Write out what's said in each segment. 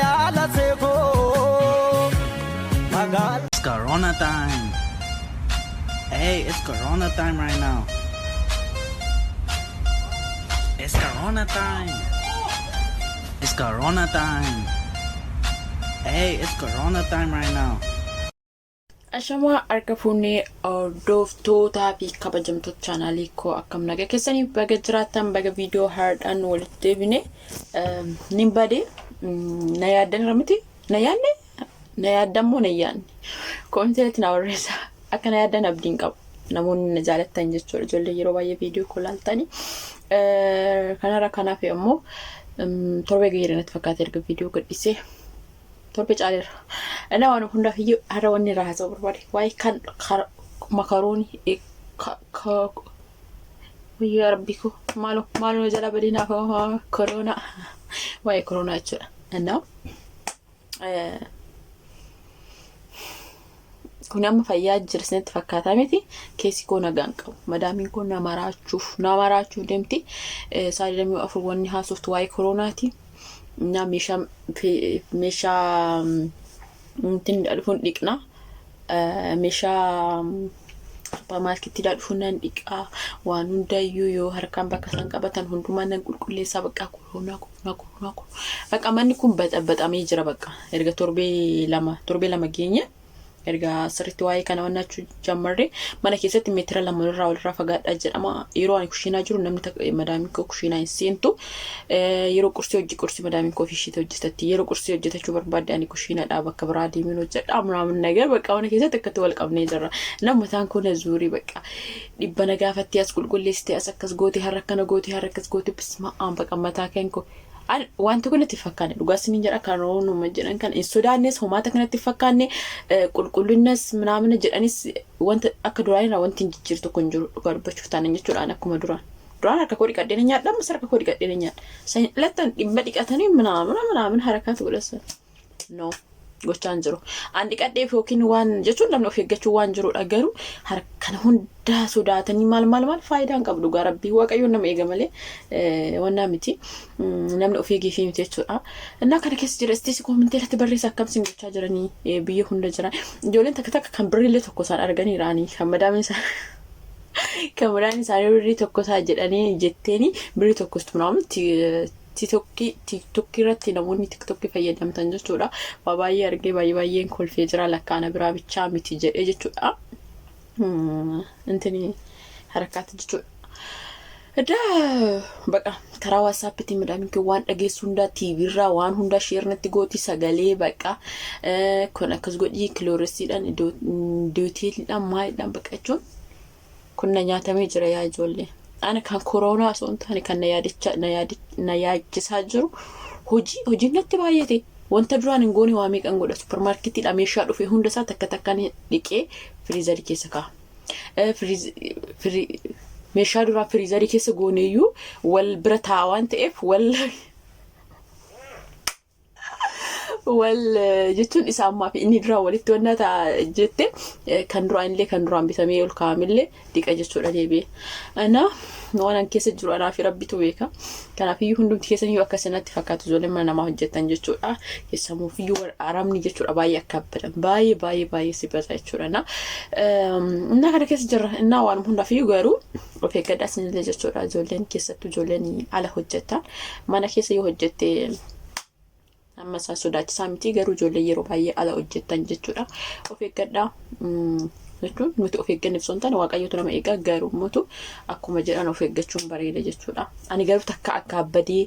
ya la seko magal. It's Corona time. Hey, it's Corona time right now. It's Corona time. It's Corona time. Hey, it's Corona time right now. Ashama arkafuni doftoota fi kabajamtoota chaanalii koo akkam nagaa keessanii baga jiraatan baga video hard and walitti deebine nimbade na yaadan ramiti na yaadammoo na yaanne koomiteetti na warreessa akka na yaadan abdiin qabu namoonni na jaalatan jechuudha ijoollee yeroo baay'ee video koo laaltanii kanarra kanaaf ammoo torbe geeranatti fakkaate erga video gadhiisee torbe caalera ana waan hunda fiyo hara wanni raasa barbade way kan makaroni ka ya rabbiko malo jala badina fa corona way corona chura and kunama fayyaa jirsenet fakkaata miti keesi ko nagaan qabu madaamin ko na maraachuuf demti saadamii afur wanni haasoftu way coronaati na misha tin dalfun dikna misha supermarket dalfunan dika waan hundayyu yo harkan bakka san qabatan hundumaan nan qulqulleessa bakka corona bakka manni kun baxamee jira bakka erga torbe lama geenye erga sirriitti waa'ee kana wannaachuu jammarre mana keessatti meetira lama irraa walirraa fagaadhaa jedhama yeroo ani kushiinaa jiru namni madaamin koo kushiinaa hin seentu yeroo qursii madaamin koo fiishite hojjetatti yeroo qursii hojjetachuu barbaadde ani kushiinaadhaa bakka biraa deemin hojjedha amraamin nagar bakka mana keessatti akkatti wal qabnee jirra nammataan kun azuurii bakka dhibba na gaafatti as qulqulleessite as akkas goote har'a akkana goote har'a akkas goote bisma'aan bakka mataa keen koo wanti kun itti fakkaane dhugaasni jedha karoonuma jedhan kan sodaannes homaata kanatti fakkaane qulqullinnas manaamna jedhanis wanta akka duraanira wanti jijjiirtu kun jiru dhugaa dubbachuuf taanan jechuudhaan akkuma duraan harka koo dhiqadhee nyaadha amma harka koo dhiqadhee nyaadha san lattan dhibba dhiqatanii manaamna harakaatu godhasan no gochaan jiru aan dhiqadhee yookiin waan jechuun namni of eeggachuu waan jirudha garuu harkana hundaa sodaatanii maal faayidaan qabu dhugaa rabbii waaqayyoon nama eega malee wanna miti namni of eegee fi miti jechuudha innaa kana keessa jira isteesi koomenteerratti barreessa akkamsiin gochaa jiranii biyya hunda jiran ijoolleen takka kan birriillee tokko isaan arganiiraanii kan madaamin isaanii tokko isaa jedhanii jetteeni birrii tokkostu naamti TikTok irratti namoonni TikTok fayyadamtan jechuudha baay'ee argee baay'een kolfee jira lakkaana biraa bichaa miti jedhee jechuudha intini harakaatti jechuudha baqa karaa WhatsApp tti madaamin kee waan dhageessu hunda TV irraa waan hunda share natti gooti sagalee baqa kun akkas godhii kilooresiidhaan dooteeliidhaan maaliidhaan baqa jechuun kun nyaatamee jira yaa ijoollee ana kan corona son tani kan na yaachisaa jiru hojii natti baay'ate wanta duraan hin goone waa meeqan godha supermarketii dha meeshaa dhufe hunda isaa takkan dhiqee friizarii keessa kaa meeshaa duraa friizarii keessa gooneeyyuu wal bira taawaan ta'eef wal jechuun isaa ammaa fi inni duraa walitti wannata jette kan duraan bitamee ol kaa'amillee dhiqa jechuudha deebi'ee ana waan keessa jiru anaa fi rabbitu beeka kanaaf iyyuu hundumti keessaniyyuu akka sanatti fakkaatu ijoolleen mana namaa hojjetan jechuudha keessamuuf iyyuu aramni jechuudha baay'ee akka abbadan baay'ee si basa jechuudha innaa kana keessa jirra innaa waan hundaaf iyyuu garuu of eeggadhaa sinillee jechuudha ijoolleen keessattuu ijoolleen ala hojjetan mana keessa yoo hojjette amma isaa sodaachisaa miti garuu ijoollee yeroo baay'ee ala hojjetan jechuudha of eeggadhaa jechuun nuti of eegganneef sontaan waaqayyotu nama eegaa garuu mutu akkuma jedhan of eeggachuun bareeda jechuudha ani garuu takka akka abbadee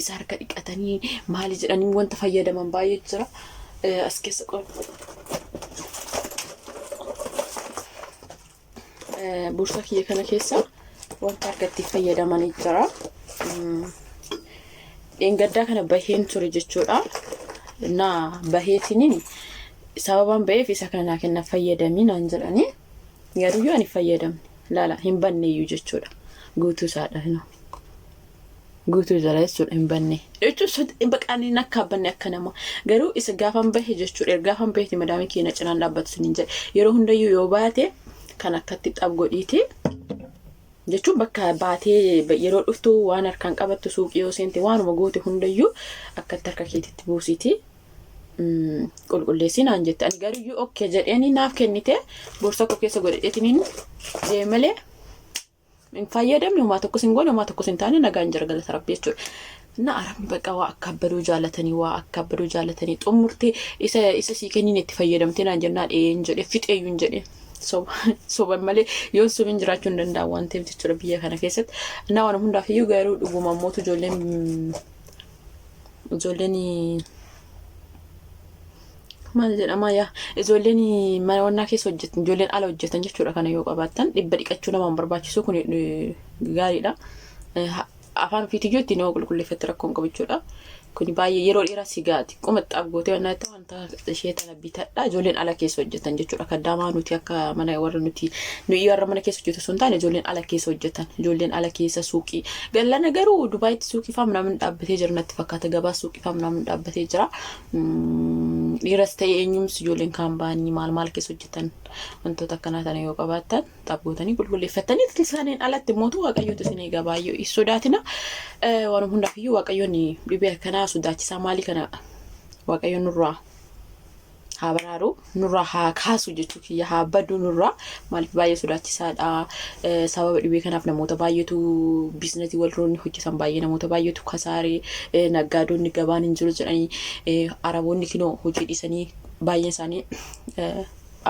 isa harka dhiqatanii maali jedhanii wanta fayyadaman baay'ee jira as keessa bursa kiyya kana keessa wanta harkatti fayyadamanii jira engaddaa kana baheen ture jechuudha na baheetiniin sababaan baheef isa kana kenna fayyadamin aan jedhanii garuu yoo ani fayyadamne laala hin banneeyyuu jechuudha guutuu isaadha guutuu jala jechuudha hin banne jechuun baqaanii nakka banne akka nama garuu isa gaafan bahe jechuudha gaafan baheeti madaamii keenya cinaan dhaabbatu suniin jedhe yeroo hundayyuu yoo baate kan akkatti xab godhiite jechuun bakka baatee yeroo dhuftu waan harkaan qabattu suuqii yoo seente waanuma goote hundayyuu akkatti harka keetitti buusiti qulqulleessi naan jette. Ani garuu okkee jedheeni naaf kennite boorsaa koo keessa godhadheetiniin deemalee hin fayyadamne homaa tokkos hin goone homaa tokkos hin taane nagaan jira galata rabbii jechuudha. Na arabni bakka waa akka abbaduu jaalatanii xumurtee isa sii kenniin itti fayyadamtee naan jennaa dheen jedhe fixeeyyuu hin jedhe. Soban malee yoo sobin jiraachuu hin danda'an waan ta'eef jechuudha biyya kana keessatti. Na waan hundaaf iyyuu garuu dhuguma ammootu ijoolleen maal jedhama yaa ijoolleen mana wannaa keessa hojjetan ijoolleen ala hojjetan jechuudha kana yoo qabaattan dhibba dhiqachuu namaan barbaachisu kun gaariidha. Afaan ofiitiyyuu ittiin nama qulqulleeffatti rakkoon qabu jechuudha. Kun baay'ee yeroo dheeraa sigaati qomaxxaaf gootee waan ta'eef wanta ishee tana bitadha. Ijoolleen ala keessa hojjetan jechuudha. Kaddaamaa nuti akka mana warra nuyi warra mana keessa hojjetu sun taane ijoolleen ala keessa hojjetan. Ijoolleen ala keessa suuqii. Gallana garuu Dubaayitti suuqii fa'aa namni dhaabbatee jira natti fakkaata. Gabaa suuqii fa'aa namni dhaabbatee jira. Dhiiras ta'ee eenyumsi ijoolleen kaan ba'anii maal keessa hojjetan wantoota akkanaa tana yoo qabaatan xabgootanii qulqulleeffatanii isaaniin alatti mootu waaqayyoota isin eegaa baay'ee sodaatina. Waan hundaaf iyyuu waaqayyoon dhibee kanaa sodaachisaa maalii kana waaqayyoon nurraa haa baraaru nurraa haa kaasu jechuu kiyya haa baduu nurraa maaliif baay'ee sodaachisaadha. Sababa dhibee kanaaf namoota baay'eetu biizinasii walroonni hojjetan baay'ee namoota baay'eetu kasaaree naggaadonni gabaan hin jiru jedhanii araboonni kinoo hojii dhiisanii baay'een isaanii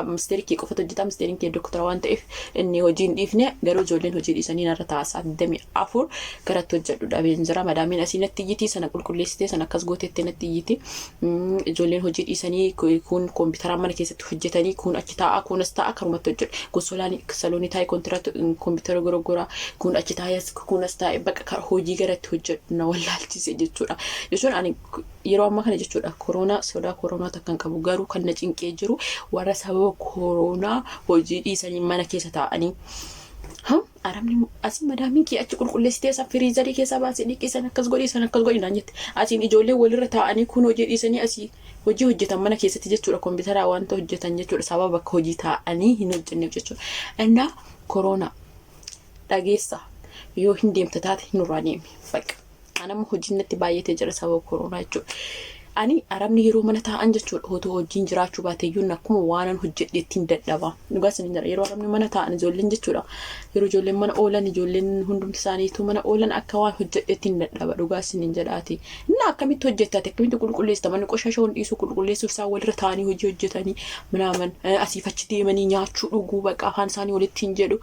Misteerii kee qofatu hojjeta misteeriin kee doktara waan ta'eef inni hojii hin dhiifne garuu ijoolleen hojii dhiisanii narra taa'aa 24 garatti hojjedhu dhabeen jira. Madaamiin asii natti iyyiti sana qulqulleessitee sana akkas gooteettee natti iyyiti. Ijoolleen hojii dhiisanii kun kompiitaraan mana keessatti hojjetanii kun achi taa'a kunis taa'a karumatti hojjedhu. Kun saloonii taa'ee kompiitara gorogoraa kun achi taa'ee kunis taa'ee bakka hojii garatti hojjedhu na wallaalchise jechuudha. Jechuun ani yeroo ammaa kana jechuudha sodaa koronaa takkan qabu garuu kan na cinqee jiru warra sababa koronaa hojii dhiisanii mana keessa taa'anii arabni asii madaamiin kee achi qulqulleessitee isa firiizarii keessa baasee dhiqqisan akkas godhi naan jette. Asiin ijoollee walirra taa'anii kun hojii dhiisanii asii hojii hojjetan mana keessatti jechuudha kompiitaraa wanta hojjetan jechuudha sababa bakka hojii taa'anii hin hojjenneef jechuudha. Innaa koronaa dhageessa yoo hin deemte taate nurraa deemi bakka. Anamma hojiin natti baay'atee jira sababa koronaa jechuudha. Ani arabni yeroo mana taa'an jechuudha otoo hojiin jiraachuu baateeyyuu akkuma waanan hojjedheettiin dadhaba. Dhugaas ni jira yeroo arabni mana taa'an ijoolleen jechuudha. Yeroo ijoolleen mana oolan ijoolleen hundumti isaaniitu mana oolan akka waan hojjedheettiin dadhaba. Dhugaas ni jedhaati. Inni akkamitti hojjettaate akkamitti qulqulleessita manni qoshasha hundi dhiisuu qulqulleessuuf isaan walirra taa'anii hojii hojjetanii minaaman asiif achi deemanii nyaachuu dhuguu bakka afaan isaanii walitti hin jedhu.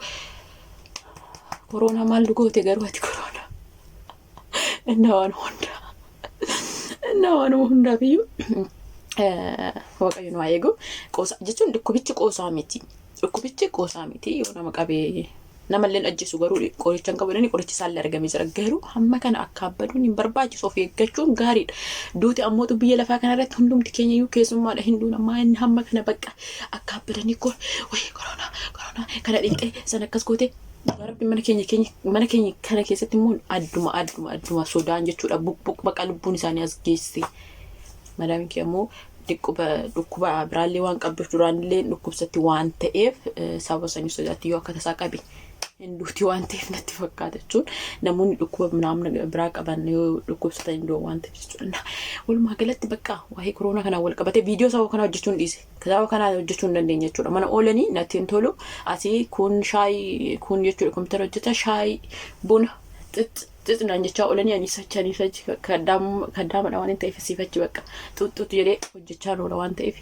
Koronaa maal dhugoote garuu ati koronaa. Innaa waan hundaaf iyyuu waaqayyoon waa eegu jechuun dhukkubichi qoosaa miti. Dhukkubichi qoosaa miti yoo nama qabee namallee ajjeesu garuu qoricha hin qabanii qorichi isaallee argamee jira garuu hamma kana akka abbaduun hin barbaachisu of eeggachuun gaariidha. Duuti ammoo biyya lafaa kanarratti hundumti keenya iyyuu keessummaadha hinduun ammaa inni hamma kana bakka akka abbadanii koronaa kana dhiqxee sana akkas gootee. Rabbi mana keenya kana keessatti immoo adduma sodaan jechuudha bakka lubbuun isaanii as geesse. Madaamiin kee ammoo dhukkuba biraallee waan qabduuf duraanillee dhukkubsatti waan ta'eef sababa sanii sodaatti yoo akka tasaa qabe hinduuti waan ta'eef natti fakkaata jechuun namoonni dhukkuba naamna biraa qaban yoo dhukkubsatan hindoo waan ta'eef jechuudha. Walumaa galatti bakka waa'ee koronaa kanaan wal qabatee viidiyoo sababa kanaa hojjechuun dhiise. Sababa kanaa hojjechuu hin dandeenye jechuudha. Mana oolanii natti hin tolu asii kun shaayii kun jechuudha kompiitara hojjeta shaayii buna xixnaan jechaa oolanii ani sachanii fachi kaddaama waan ta'eef siifachi bakka xuxxutu jedhee hojjechaa oola waan ta'eef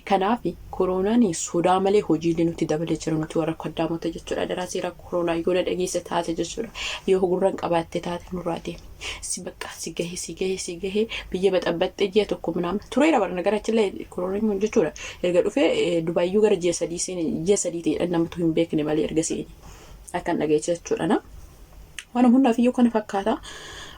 kanaaf koronaan sodaa malee hojiilee nuti dabalee jira nuti warra kaddaamota jechuudha. Daraasii rakkoo koronaa yoo na dhageesse taate jechuudha. Yoo gurran qabaatte taate nurraa deemi. Si gahee biyya baxabbaxxee ji'a tokko minamna tureera bara nagarachillee koronaan jechuudha. Erga dhufee Dubaayyuu gara ji'a sadii ta'edha namatu hin beekne malee erga seeni akkan dhageesse jechuudha. Waan hundaaf iyyuu kana fakkaata.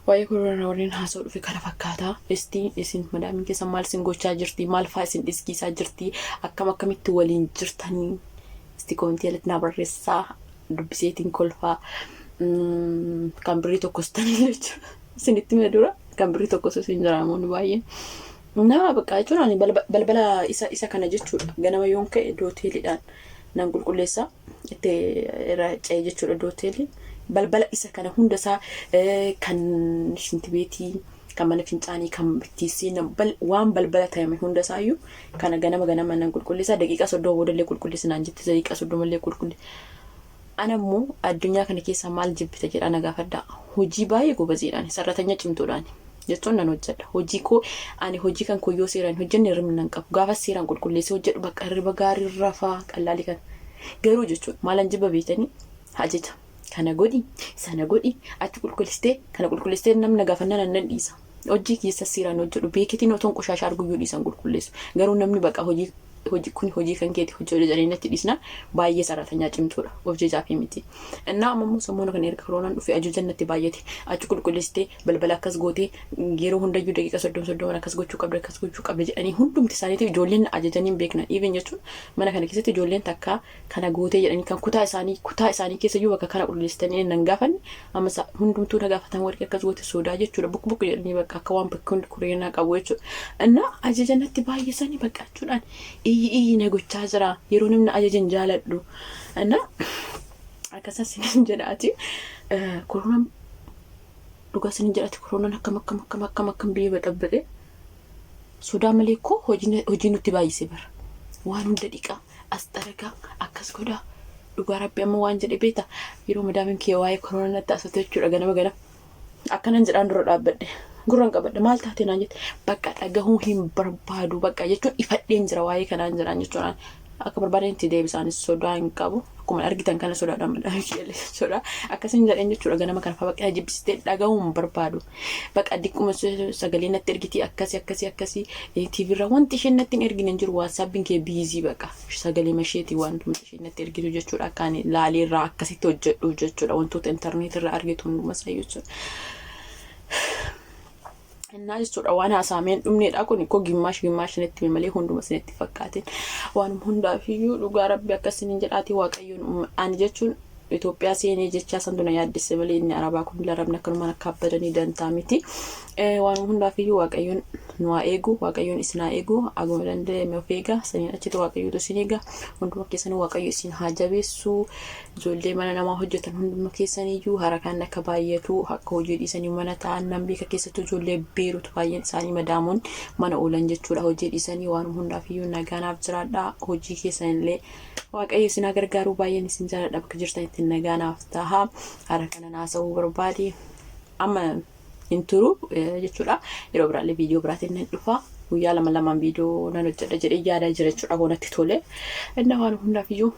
Waa'ee koronaa waliin haasa'u dhufe kana fakkaata. Isin madaamiin keessa maal isin gochaa jirti? Maal fa'aa isin dhiskiisaa jirti? Akkamitti waliin jirtanii? Komentii jalatti naa barreessaa dubbiseetiin kolfaa kan birrii tokkos ta'anii jechuudha. Isinitti mee dura kan birrii tokkos isin jira namoonni baay'een. Nama bakka jechuun ani balbala isa kana jechuudha. Ganama yoon ka'e dooteeliidhaan nan qulqulleessa. itti raaca'ee jechuudha hoteelli. Balbala isa kana hunda isaa kan shinti beetii kan mana fincaanii kan bittiisiin waan balbala ta'ame hunda isaayyuu kana ganama nan qulqulleessa daqiiqa 30 boodallee qulqulleessinaan jetti daqiiqa 30 mallee qulqulle. Anammoo addunyaa kana keessa maal jibbita jedha na gaafadha. Hojii baay'ee gobaziidhaan sarratanya cimtuudhaan jechuun nan hojjedha. Hojii koo ani hojii kan koyyoo seeraan hojjenne hir'ina hin qabu. Gaafa seeraan qulqulleessee hojjedhu bakka hirriba gaarii rafaa qallaalii kan garuu jechuudha maalan jibba beetanii ajaja kana godhi sana godhi ati qulqullistee kana qulqullistee namni gaafannaan nan dhiisa. Hojii keessa seeraan hojjedhu beekitiin otoon qoshashaa arguyyuu dhiisan qulqulleessu. Garuu namni bakka hojii kun hojii kan keeti hojii jedhaniitti dhiisna baay'ee sarratanyaa cimtuudha of jechaafii miti. Innaa ammoo sammuuna kan erga koronaan dhufe ajuu jannatti baay'ate achi qulqulleessitee balbala akkas gootee yeroo hundayyuu daqiiqa 30 akkas gochuu qabda jedhanii hundumti isaaniitiif ijoolleen ajajanii beekna. Even jechuun mana kana keessatti ijoolleen takka kana gootee jedhanii kan kutaa isaanii keessayyuu bakka kana qulqulleessitanii nan gaafanne amma hundumtuu na gaafatan warqee akkas goote sodaa jechuudha buk jedhanii bakka akka waan bakka hundi kureenaa qabu jechuudha. Innaa ajajannatti baay'isanii bakka jechuudhaan na gochaa jira yeroo namni ajajan jaaladhu. Ana akkasas sin jedhaati koronaan dhugaa sin jedhaati koronaan akkam biyya baxabbate sodaa malee koo hojii nutti baay'isee bara waan hunda dhiqaa as xaragaa akkas godhaa dhugaa rabbi amma waan jedhe beeta yeroo madaamin kee waa'ee koronaa natti asate jechuudha ganama akkanan jedhaan dura dhaabbadhe. Gurraan qabadha maal taatee naan jette bakka dhagahuu hin barbaadu bakka jechuun ifadheen jira waa'ee kanaan jiraan jechuudha. Akka barbaadetti deebisaanis sodaa hin qabu akkuma argitan kana sodaadhaan madaan jechuudha. Akkasiin jedheen jechuudha ganama kana fa'aa bakka jibbistee dhagahuu hin barbaadu bakka diqquma sagalee natti ergiti akkasii TV irra wanti isheen natti hin ergine jiru WhatsApp kee biizii bakka sagalee masheetii wanti isheen natti ergitu jechuudha. Akkaan laalee irraa akkasitti hojjedhu jechuudha wantoota internet irraa argitu hunduma isaa jechuudha. Innaa jechuudha waan haasaameen dhumneedha kun ikkoo gimaash netti malee hunduma sinetti fakkaateen waan hundaafiyyuu dhugaa rabbi akkasiin jedhaati waaqayyoon ani jechuun Itoophiyaa seenee jechaa sanduna yaaddisse malee inni arabaa kun larabna kanuma akka abbadanii dantaa miti. Waan hundaafiyyuu waaqayyoon nu haa eegu waaqayyoon isin haa eegu aguma danda'ame of eega saniin achitti waaqayyootu isin eega hunduma keessanii waaqayyo isin haa jabeessu ijoollee mana namaa hojjetan hunduma keessaniyyuu harakaan akka baay'atu akka hojii dhiisanii mana ta'an nan beeka keessattuu ijoollee beerutu baay'een isaanii madaamuun mana oolan jechuudha hojii dhiisanii waan hundaafiyyuu nagaanaaf jiraadha hojii keessanillee waaqayyo isin gargaaruu baay'een isin jaaladha bakka jirtan ittiin nagaanaaf taha harakana naasa'uu barbaade amma inturu jechuudha yeroo biraallee viidiyoo biraatiin nan dhufa guyyaa lamaan viidiyoo nan hojjedha jedhee yaadaa jira jechuudha goonatti tole. Innaa waan hundaafiyyuu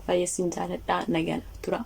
baay'ee isin jaaladha nagaanaaf tura.